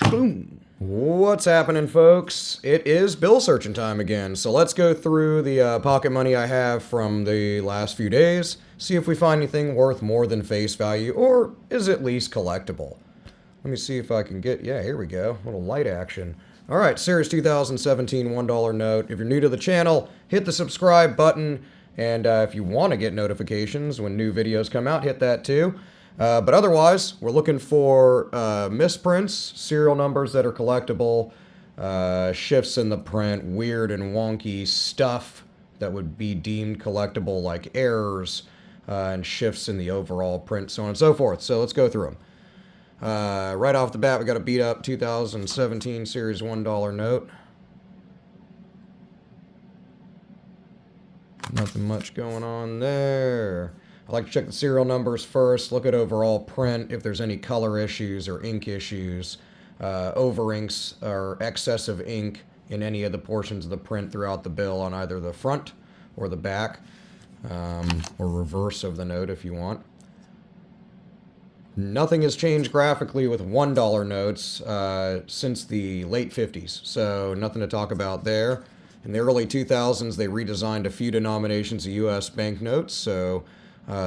Boom. What's happening, folks? It is bill searching time again, so let's go through the pocket money I have from the last few days, see if we find anything worth more than face value, or is at least collectible. Let me see if I can get, yeah, here we go, a little light action. All right, Series 2017 $1 note. If you're new to the channel, hit the subscribe button, and if you want to get notifications when new videos come out, hit that too. But otherwise, we're looking for misprints, serial numbers that are collectible, shifts in the print, weird and wonky stuff that would be deemed collectible, like errors and shifts in the overall print, so on and so forth. So let's go through them. Right off the bat, we got a beat up 2017 Series $1 note. Nothing much going on there. I like to check the serial numbers first, look at overall print, if there's any color issues or ink issues, over inks or excessive ink in any of the portions of the print throughout the bill on either the front or the back, or reverse of the note if you want. Nothing has changed graphically with $1 notes since the late 50s, so nothing to talk about there. In the early 2000s, they redesigned a few denominations of U.S. banknotes, so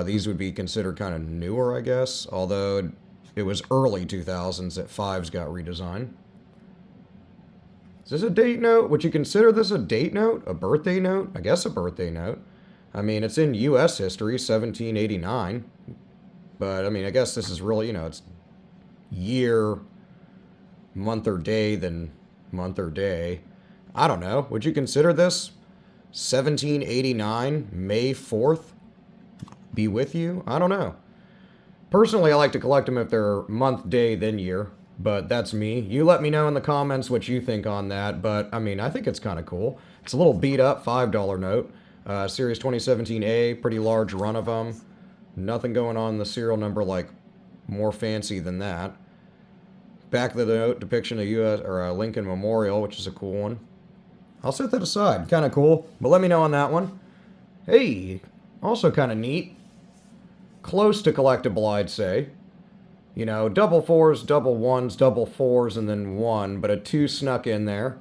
these would be considered kind of newer, I guess, although it was early 2000s that fives got redesigned. Is this a date note? Would you consider this a date note? A birthday note? I guess a birthday note. I mean, it's in U.S. history, 1789. But, I mean, I guess this is really, you know, it's year, month or day, then month or day. I don't know. Would you consider this 1789, May 4th? Be with you? I don't know. Personally, I like to collect them if they're month, day, then year. But that's me. You let me know in the comments what you think on that. But, I mean, I think it's kind of cool. It's a little beat up $5 note. Series 2017A, pretty large run of them. Nothing going on in the serial number like more fancy than that. Back of the note, depiction of U.S. or Lincoln Memorial, which is a cool one. I'll set that aside. Kind of cool. But let me know on that one. Hey, also kind of neat. Close to collectible, I'd say. You know, double fours, double ones, double fours, and then one, but a two snuck in there.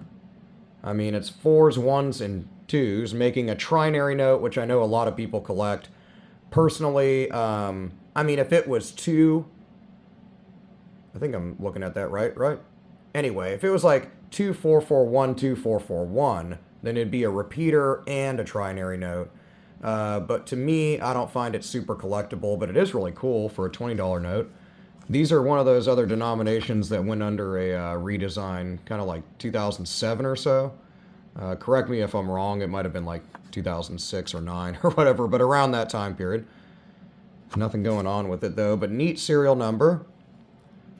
I mean, it's fours, ones, and twos, making a trinary note, which I know a lot of people collect. Personally, I mean, if it was two, I think I'm looking at that right? Anyway, if it was like 2441, 2441, then it'd be a repeater and a trinary note. But to me, I don't find it super collectible, but it is really cool for a $20 note. These are one of those other denominations that went under a redesign, kind of like 2007 or so. Correct me if I'm wrong, it might have been like 2006 or 9 or whatever, but around that time period. Nothing going on with it though, but neat serial number.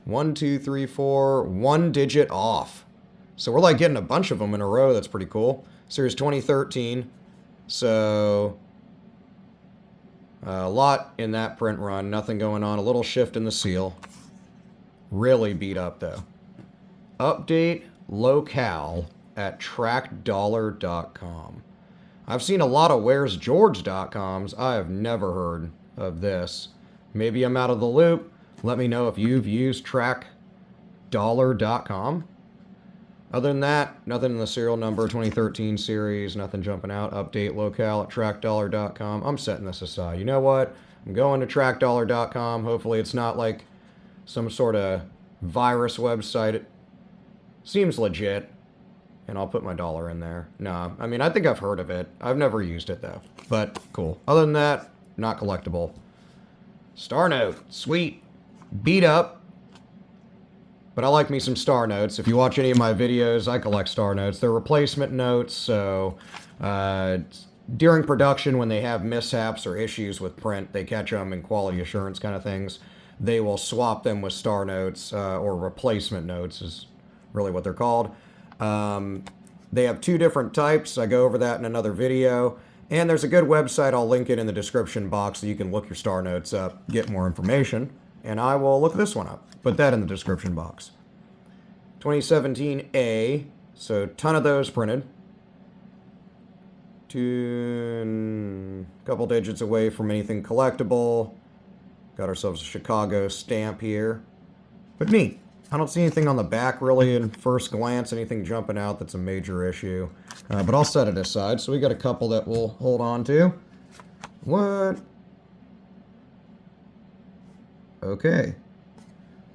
1, 2, 3, 4, 1 digit off. So we're like getting a bunch of them in a row. That's pretty cool. Series 2013. So a lot in that print run. Nothing going on. A little shift in the seal. Really beat up though. Update locale at trackdollar.com. I've seen a lot of where's George.coms. I have never heard of this. Maybe I'm out of the loop. Let me know if you've used trackdollar.com. Other than that, nothing in the serial number 2013 series, nothing jumping out. Update locale at trackdollar.com. I'm setting this aside. You know what? I'm going to trackdollar.com. Hopefully it's not like some sort of virus website. It seems legit. And I'll put my dollar in there. No, I mean, I think I've heard of it. I've never used it, though. But cool. Other than that, not collectible. Star note. Sweet. Beat up. But I like me some star notes. If you watch any of my videos, I collect star notes. They're replacement notes, so during production, when they have mishaps or issues with print, they catch them in quality assurance kind of things. They will swap them with star notes, or replacement notes is really what they're called. They have two different types. I go over that in another video. And there's a good website. I'll link it in the description box so you can look your star notes up, get more information. And I will look this one up. Put that in the description box. 2017A. So, ton of those printed. A couple digits away from anything collectible. Got ourselves a Chicago stamp here. But neat. I don't see anything on the back really in first glance, anything jumping out that's a major issue. But I'll set it aside. So we got a couple that we'll hold on to. What? Okay.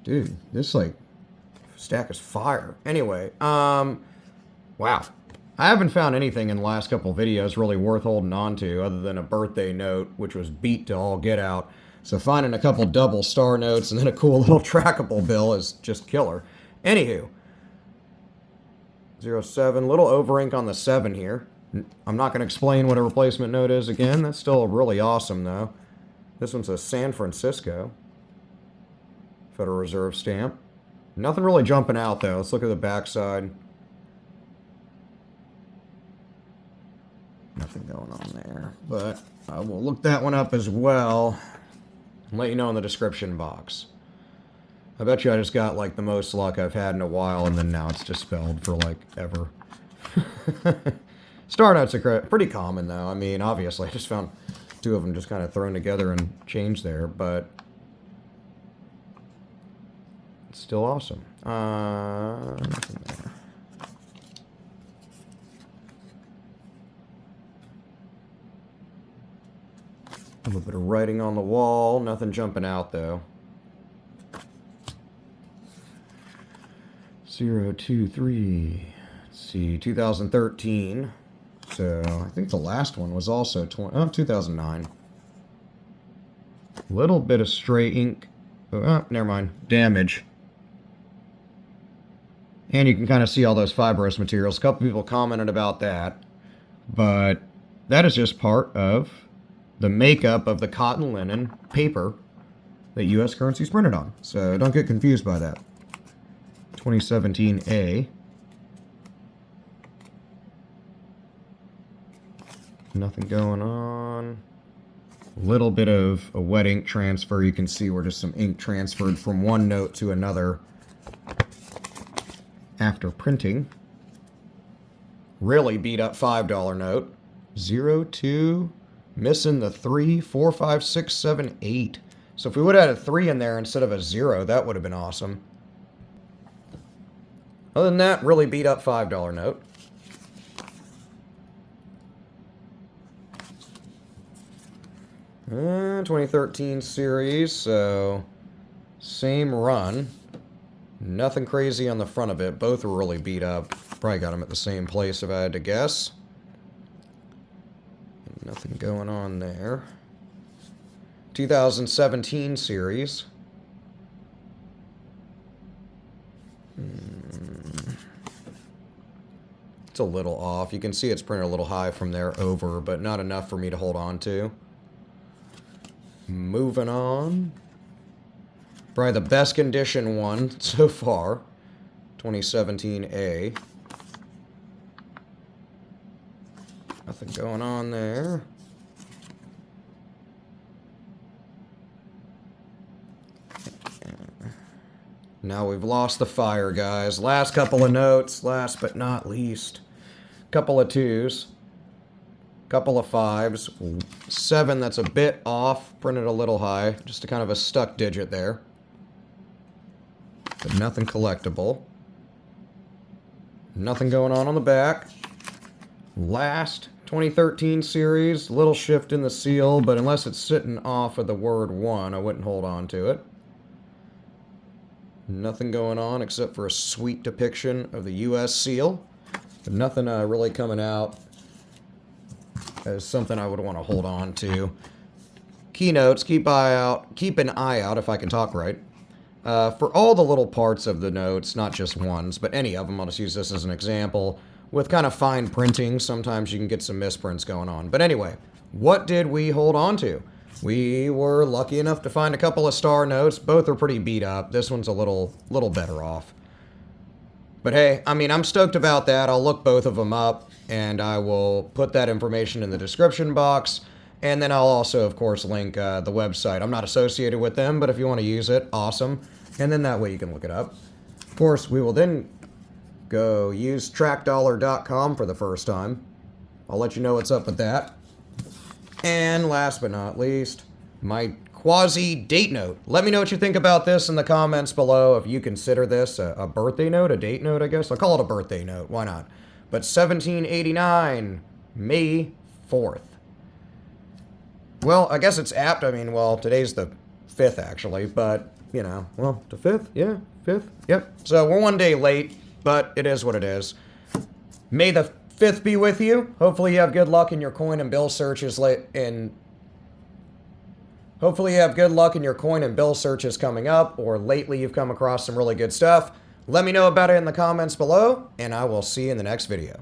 Dude, this like stack is fire. Anyway, wow. I haven't found anything in the last couple videos really worth holding on to other than a birthday note, which was beat to all get out. So finding a couple double star notes and then a cool little trackable bill is just killer. Anywho, 07, little over ink on the 7 here. I'm not going to explain what a replacement note is again. That's still really awesome though. This one's a San Francisco Federal Reserve stamp. Nothing really jumping out though. Let's look at the back side. Nothing going on there, but I will look that one up as well and let you know in the description box. I bet you I just got like the most luck I've had in a while, and then now it's dispelled for like ever. Star notes are pretty common though. I mean, obviously I just found 2 of them just kind of thrown together and changed there, but it's still awesome. Nothing there. A little bit of writing on the wall. Nothing jumping out, though. 023. Let's see. 2013. So, I think the last one was also 2009. Little bit of stray ink. Oh, never mind. Damage. And you can kind of see all those fibrous materials. A couple people commented about that. But that is just part of the makeup of the cotton linen paper that U.S. currency is printed on. So don't get confused by that. 2017A. Nothing going on. Little bit of a wet ink transfer. You can see where just some ink transferred from one note to another after printing. Really beat up $5 note. 02. Missing the 3, 4, 5, 6, 7, 8. So if we would have had a 3 in there instead of a 0, that would have been awesome. Other than that, really beat up $5 note. Uh, 2013 series, so same run. Nothing crazy on the front of it. Both were really beat up. Probably got them at the same place if I had to guess. Nothing going on there. 2017 series. It's a little off. You can see it's printed a little high from there over, but not enough for me to hold on to. Moving on. Probably the best condition one so far. 2017A. Nothing going on there. Now we've lost the fire, guys. Last couple of notes, last but not least. Couple of 2s. Couple of 5s. 7 that's a bit off. Printed a little high. Just a kind of a stuck digit there. But nothing collectible. Nothing going on the back. Last 2013 series, little shift in the seal, but unless it's sitting off of the word 1, I wouldn't hold on to it. Nothing going on except for a sweet depiction of the U.S. seal. But nothing really coming out as something I would want to hold on to. Keynotes, keep an eye out if I can talk right. For all the little parts of the notes, not just ones, but any of them, I'll just use this as an example. With kind of fine printing, sometimes you can get some misprints going on. But anyway, what did we hold on to? We were lucky enough to find a couple of star notes. Both are pretty beat up. This one's a little better off. But hey, I mean, I'm stoked about that. I'll look both of them up, and I will put that information in the description box. And then I'll also, of course, link the website. I'm not associated with them, but if you want to use it, awesome. And then that way you can look it up. Of course, we will then go use trackdollar.com for the first time. I'll let you know what's up with that. And last but not least, my quasi date note. Let me know what you think about this in the comments below. If you consider this a birthday note, a date note, I guess. I'll call it a birthday note. Why not? But 1789, May 4th. Well, I guess it's apt. I mean, well, today's the 5th, actually. But, you know, well, the 5th? Yeah, 5th? Yep. So we're one day late, but it is what it is. May the 5th be with you. Hopefully you have good luck in your coin and bill searches Hopefully you have good luck in your coin and bill searches coming up, or lately you've come across some really good stuff. Let me know about it in the comments below, and I will see you in the next video.